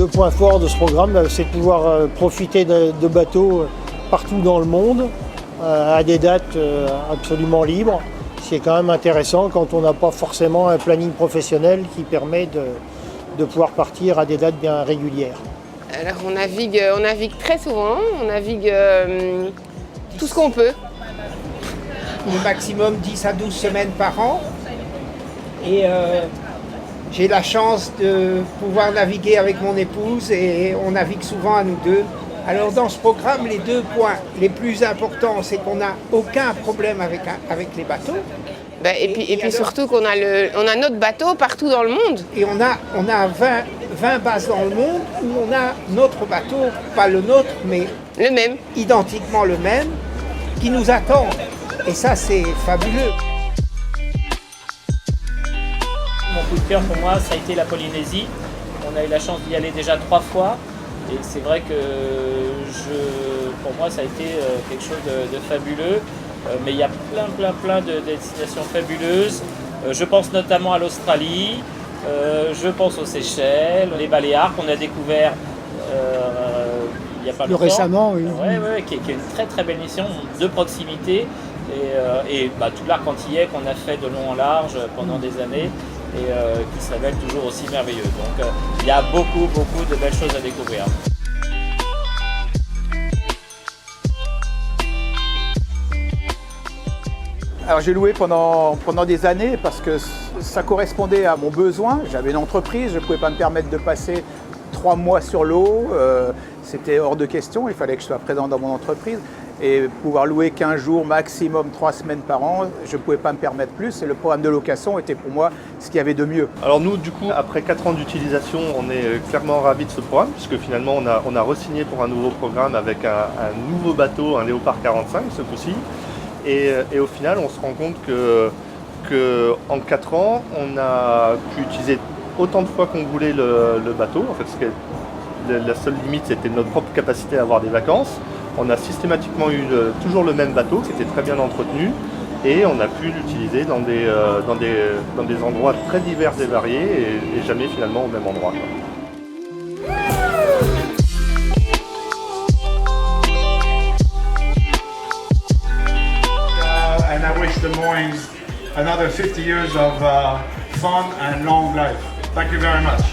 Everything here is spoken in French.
Le point fort de ce programme, c'est de pouvoir profiter de bateaux partout dans le monde, à des dates absolument libres. C'est quand même intéressant quand on n'a pas forcément un planning professionnel qui permet de pouvoir partir à des dates bien régulières. Alors on navigue très souvent, on navigue tout ce qu'on peut. Au maximum 10 à 12 semaines par an. Et j'ai la chance de pouvoir naviguer avec mon épouse et on navigue souvent à nous deux. Alors dans ce programme, les 2 points les plus importants, c'est qu'on n'a aucun problème avec les bateaux. Et puis surtout qu'on a notre bateau partout dans le monde. Et on a 20 bases dans le monde où on a notre bateau, pas le nôtre, mais le même, identiquement le même, qui nous attend. Et ça, c'est fabuleux. Mon coup de cœur pour moi, ça a été la Polynésie. On a eu la chance d'y aller déjà 3 fois. Et c'est vrai que pour moi, ça a été quelque chose de fabuleux. Mais il y a plein de destinations fabuleuses. Je pense notamment à l'Australie, je pense aux Seychelles, les Baléares qu'on a découvert il n'y a pas longtemps. Récemment, oui. Qui est une très belle mission de proximité. Et tout l'arc antillais qu'on a fait de long en large pendant des années et qui se révèle toujours aussi merveilleux. Donc il y a beaucoup de belles choses à découvrir. Alors j'ai loué pendant des années parce que ça correspondait à mon besoin. J'avais une entreprise, je ne pouvais pas me permettre de passer 3 mois sur l'eau. C'était hors de question, il fallait que je sois présent dans mon entreprise. Et pouvoir louer 15 jours, maximum 3 semaines par an, je ne pouvais pas me permettre plus. Et le programme de location était pour moi ce qu'il y avait de mieux. Alors nous, du coup, après 4 ans d'utilisation, on est clairement ravis de ce programme, puisque finalement, on a re-signé pour un nouveau programme avec un nouveau bateau, un Léopard 45 ce coup-ci. Et au final, on se rend compte que en 4 ans, on a pu utiliser autant de fois qu'on voulait le bateau. En fait, la seule limite, c'était notre propre capacité à avoir des vacances. On a systématiquement eu toujours le même bateau qui était très bien entretenu et on a pu l'utiliser dans des endroits très divers et variés et jamais finalement au même endroit. And I wish Des Moines another 50 years of fun and long life. Thank you very much.